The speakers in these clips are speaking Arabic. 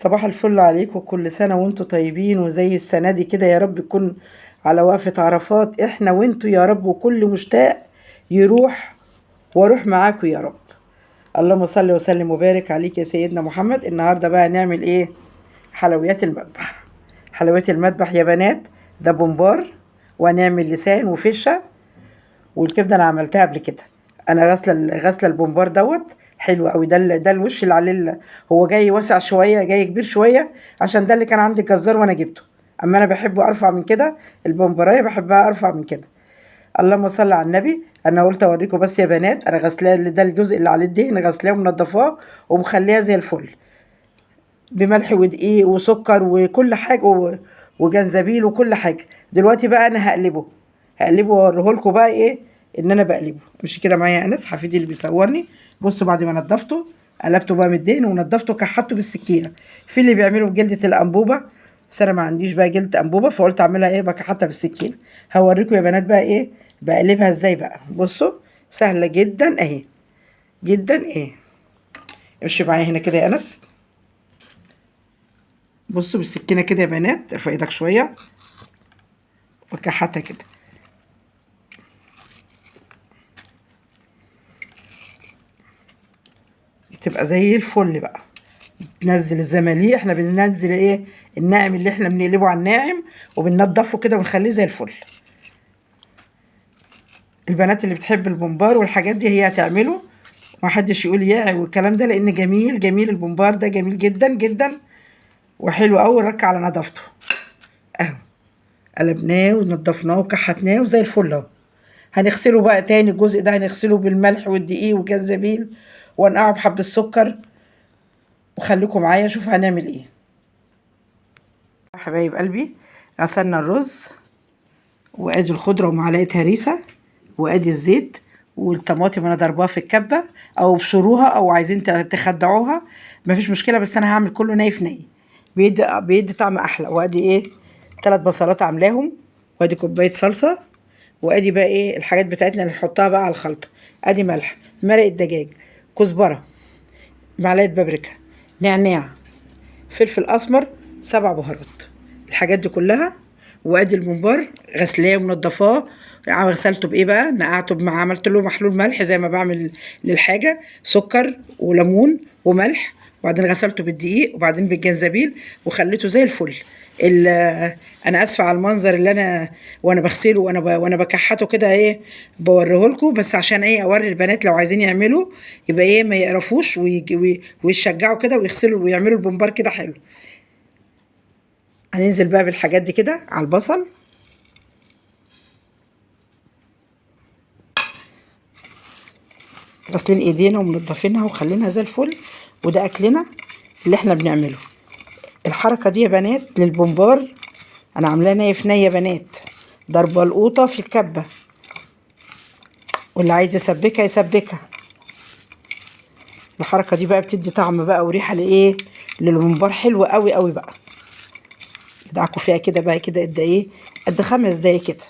صباح الفل عليكم، وكل سنة وانتم طيبين وزي السنة دي كده. يا رب يكون على وقفة عرفات احنا وانتوا يا رب، وكل مشتاق يروح واروح معاكم يا رب. اللهم صل وسلم وبارك عليك يا سيدنا محمد. النهارده بقى نعمل ايه؟ حلويات المذبح. حلويات المذبح يا بنات، ده بومبار، وهنعمل لسان وفشه. والكبده انا عملتها قبل كده. انا غاسله البومبار دوت. حلو قوي. ده الوش اللي عليه هو جاي واسع شويه، جاي كبير شويه، عشان ده اللي كان عندي جزار وانا جبته. اما انا بحبه ارفع من كده. البومبرايه بحبها ارفع من كده. اللهم صل على النبي. انا قلت اوريكم بس يا بنات، انا غسلاه، ده الجزء اللي عليه الدهن، غسلاه ومنضفاه ومخليها زي الفل، بملح ودقيق وسكر وكل حاجه وجنزبيل وكل حاجه. دلوقتي بقى انا هقلبه واوريهولكوا بقى ايه ان انا بقلبه. مش كده معايا يا انس حفيدي اللي بيصورني؟ بصوا، بعد ما نضفته قلبته بقى من الدهن ونضفته كحته بالسكينه. في اللي بيعمله بجلده الانبوبه، بس انا ما عنديش بقى جلده انبوبه، فقلت اعملها ايه بقى كحته بالسكينه. هوريكم يا بنات بقى ايه بقلبها ازاي بقى. بصوا، سهله جدا اهي، جدا اهي. امشي معايا هنا كده يا انس. بصوا بالسكينه كده يا بنات، ارفع ايدك شويه وكحتها كده. تبقى زي الفل بقى. ننزل الزماليه، احنا بننزل ايه؟ الناعم اللي احنا بنقلبه على الناعم وبننضفه كده ونخليه زي الفل. البنات اللي بتحب البومبار والحاجات دي هي هتعمله، ما حدش يقول ياعي والكلام ده، لان جميل جميل. البومبار ده جميل جدا جدا وحلو قوي. رك على نظافته اهو. قلبناه ونضفناه وكحتناه وزي الفل اهو. هنغسله بقى تاني، الجزء ده هنغسله بالملح والدقيق والجنزبيل، ونقعه بحب السكر. وخليكم معايا شوف هنعمل ايه. حبايب قلبي، غسلنا الرز، وادي الخضره ومعلقه هريسه، وادي الزيت والطماطم انا ضرباها في الكبه، او بشروها او عايزين تخدعوها مفيش مشكله، بس انا هعمل كله ني في ني، بيدي طعم احلى. وادي ايه، 3 بصلات عاملاهم، وادي كوبايه صلصه، وادي بقى ايه الحاجات بتاعتنا اللي نحطها بقى على الخلطه. ادي ملح، مرق الدجاج، كزبره، معلقه بابريكا، نعناع، فلفل اسمر، 7 بهارات، الحاجات دي كلها. وادي الممبار غسلاه ومنضفاه. غسلته بايه بقى؟ نقعته عملت له محلول ملح زي ما بعمل للحاجه، سكر وليمون وملح، وبعدين غسلته بالدقيق وبعدين بالجنزبيل وخليته زي الفل. انا اسفه على المنظر اللي انا وانا بغسله وانا بكحته كده ايه، بوريه لكم بس عشان ايه اوري البنات لو عايزين يعملوا يبقى ايه ما يقرفوش ويشجعوا كده ويغسلوا ويعملوا البومبار كده حلو. هننزل بقى بالحاجات دي كده على البصل. غاسلين ايدينا ومنضفينها وخلينها زي الفل، وده اكلنا اللي احنا بنعمله. الحركه دي يا بنات للبومبار انا عاملاه نيه في نيه يا بنات، ضربه القوطه في الكبه، واللي عايز يسبكها يسبكها. الحركه دي بقى بتدي طعم بقى وريحه لايه، للبومبار حلو قوي قوي بقى. ادعكوا فيها كده بقى كده قد ايه، قد 5 دقايق كده.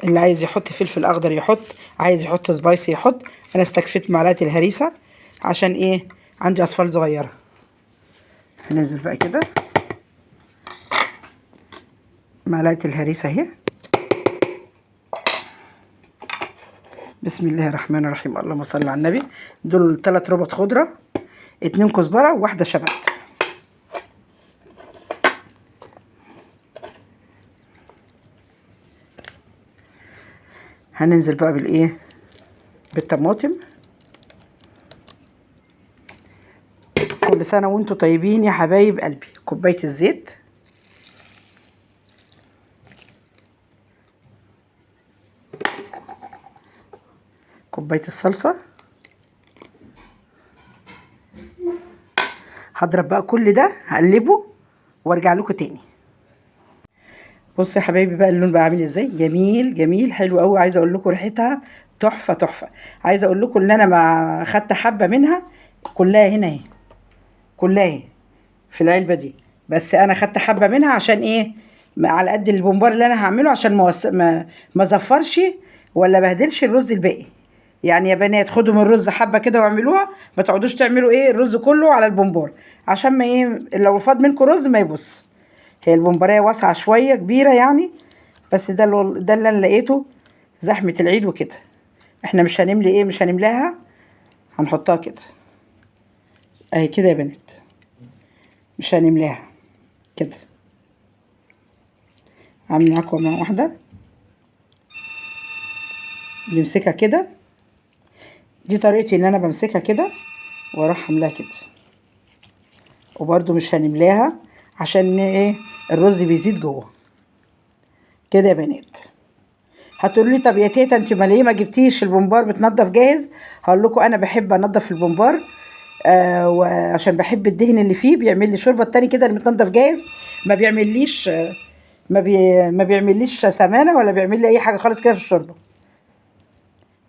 اللي عايز يحط فلفل اخضر يحط، عايز يحط سبايسي يحط. انا استكفيت معلقه الهريسه عشان ايه، عندي اطفال صغيره. هننزل بقى كده معلقه الهريسه اهي. بسم الله الرحمن الرحيم، اللهم صل على النبي. دول 3 ربط خضره، 2 كزبره وواحده شبت. هننزل بقى بالايه، بالطماطم. كل سنه وانتم طيبين يا حبايب قلبي. كوبايه الزيت، كوبايه الصلصه. هضرب بقى كل ده هقلبه وارجع لكم تاني. بصوا يا حبايبي بقى اللون بقى عامل ازاي، جميل جميل حلو قوي. عايزه اقول لكم ريحتها تحفه تحفه. عايزه اقول لكم ان انا ما خدت حبه منها، كلها هنا اهي، كلها اهي في العلبه دي، بس انا خدت حبه منها عشان ايه، على قد البومبار اللي انا هعمله عشان ما زفرش ولا بهدلش الرز الباقي. يعني يا بنات خدوا من الرز حبه كده واعملوها، ما تقعدوش تعملوا ايه الرز كله على البومبار، عشان ما ايه لو فاض منكم رز ما يبص. هي البومباريه واسعه شويه كبيره يعني، بس ده اللي انا لقيته زحمه العيد وكده. احنا مش هنملي ايه، مش هنملاها، هنحطها كده اهي كده يا بنات، مش هنملاها كده. عامل معاكم واحده بمسكها كده، دي طريقتي ان انا بمسكها كده واروح عاملاها كده. وبرده مش هنملاها عشان ايه الرز بيزيد جوه كده يا بنات. هتقولوا لي طب يا تيتا انت ما ليه ما جبتيش البومبار بتنضف جاهز؟ هقول لكم انا بحب انضف البومبار وعشان بحب الدهن اللي فيه، بيعمل لي شوربه. التاني كده اللي متنضف جاهز ما بيعمليش ما بيعمليش سمانه ولا بيعمل لي اي حاجه خالص كده في الشوربه.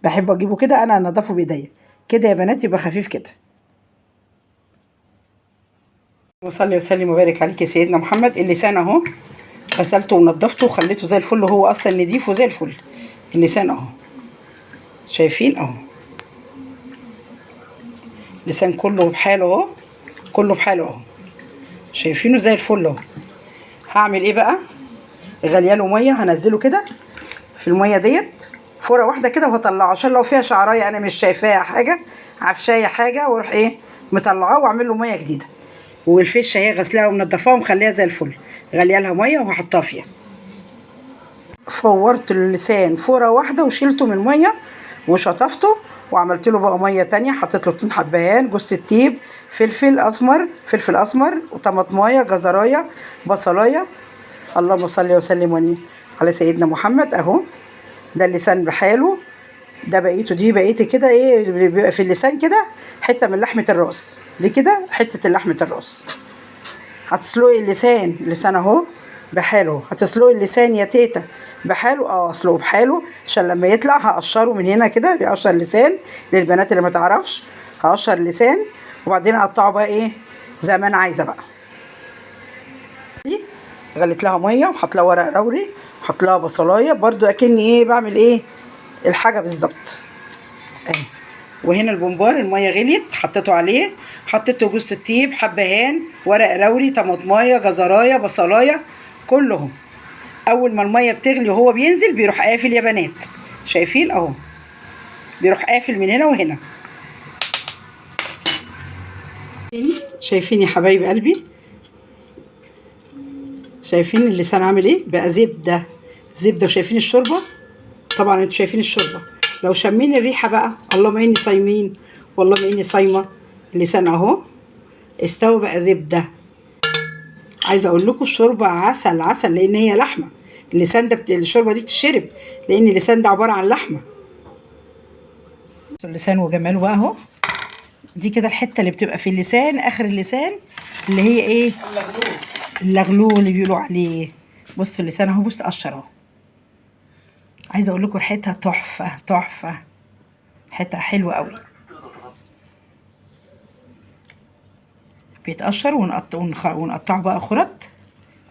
بحب اجيبه كده انا انضفه بايديا كده يا بنات، يبقى خفيف كده. وصلي وسلم وبارك عليك يا سيدنا محمد. اللسان اهو غسلته ونضفته وخليته زي الفل، وهو اصلا نضيف وزي الفل. اللسان اهو شايفين اهو، لسان كله بحاله اهو، كله بحاله اهو، شايفينه زي الفل اهو. هعمل ايه بقى؟ غلياله ميه، هنزله كده في الميه ديت فوره واحده كده وهطلعه، عشان لو فيها شعرايه انا مش شايفاها حاجه، عفشايه حاجه، واروح ايه مطلعاه واعمل له ميه جديده. والفشه هي غسلاها ومنضفاها ومخليها زي الفل، غليالها ميه وهحطها فيها. فورت اللسان فوره واحده وشيلته من الميه وشطفته، وعملت له بقى ميه تانية، حطيت له 2 حبهان، جوز الطيب، فلفل اسمر وطماطمايه، جزرايه، بصلايه. اللهم صل وسلم على سيدنا محمد. اهو ده اللسان بحاله، ده بقيته، دي بقيتي كده ايه بيبقى في اللسان كده حته من لحمه الراس، دي كده حته لحمه الراس. هتسلقي اللسان اهو بحاله. هتسلقي اللسان يا تيتا بحاله؟ اسلقه بحاله عشان لما يطلع هقشره من هنا كده، يقشر اللسان للبنات اللي ما تعرفش. هقشر اللسان وبعدين اقطعه بقى ايه زي ما انا عايزه بقى. غليت لها ميه وحط لها ورق لوري وحط لها بصلايه برضو، اكني ايه بعمل ايه الحاجه بالظبط اهي. وهنا البومبار الميه غليت حطيته عليه، حطيته جوز الطيب، حبهان، ورق لوري، طماطمايه، جزرايه، بصلايه، كلهم. اول ما الميه بتغلي وهو بينزل بيروح قافل يا بنات، شايفين اهو بيروح قافل من هنا وهنا. شايفين يا حبايب قلبي؟ شايفين اللسان عامل ايه بقى؟ زبده زبده. وشايفين الشوربه؟ طبعا انتوا شايفين الشوربه. لو شمين الريحه بقى، اللهم اني صايمين والله اني صايمه. اللسان اهو استوى بقى زبده. عايزه اقول لكم الشوربه عسل عسل، لان هي لحمه. اللسان ده الشوربه دي بتشرب لان اللسان ده عباره عن لحمه. اللسان وجماله بقى اهو، دي كده الحته اللي بتبقى في اللسان اخر اللسان اللي هي ايه اللغلول اللي بيقولوا عليه. بصوا اللسان اهو، بص قشر اهو. عايزه اقول لكم ريحتها تحفه تحفه، ريحتها حلوه قوي. بيتقشر ونقطعه بقى خرط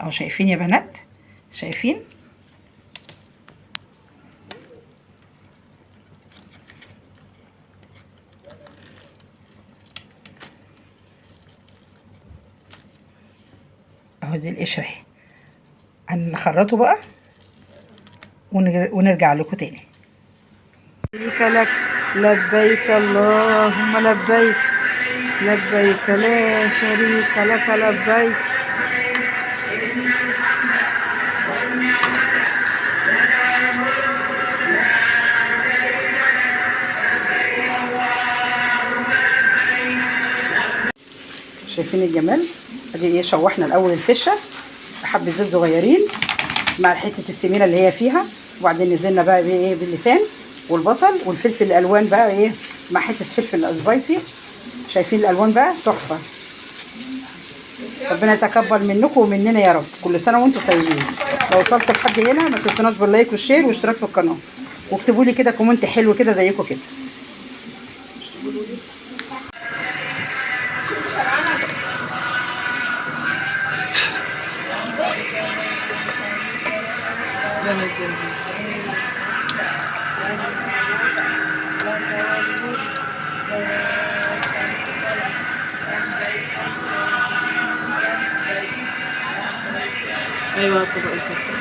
اهو. شايفين يا بنات؟ شايفين؟ اهو دي القشره اهي. هنخرطه بقى ونرجع لكم تاني. لبيك لك لبيك اللهم لبيك، لبيك لا شريك لك لبيك. شايفين الجمال؟ ادي ايه شوحنا الاول الفشه بحبه زيت صغيرين مع حته السمينه اللي هي فيها، وبعدين نزلنا بقى بايه باللسان والبصل والفلفل الالوان بقى ايه مع حته فلفل سبايسي. شايفين الالوان بقى تحفه. ربنا يتقبل منكم ومننا يا رب. كل سنه وانتم طيبين. لو وصلت لحد هنا ما تنسوناش باللايك والشير والاشتراك في القناه، واكتبوا لي كده كومنت حلو كده زيكم كده. ايوه طبق الفتة.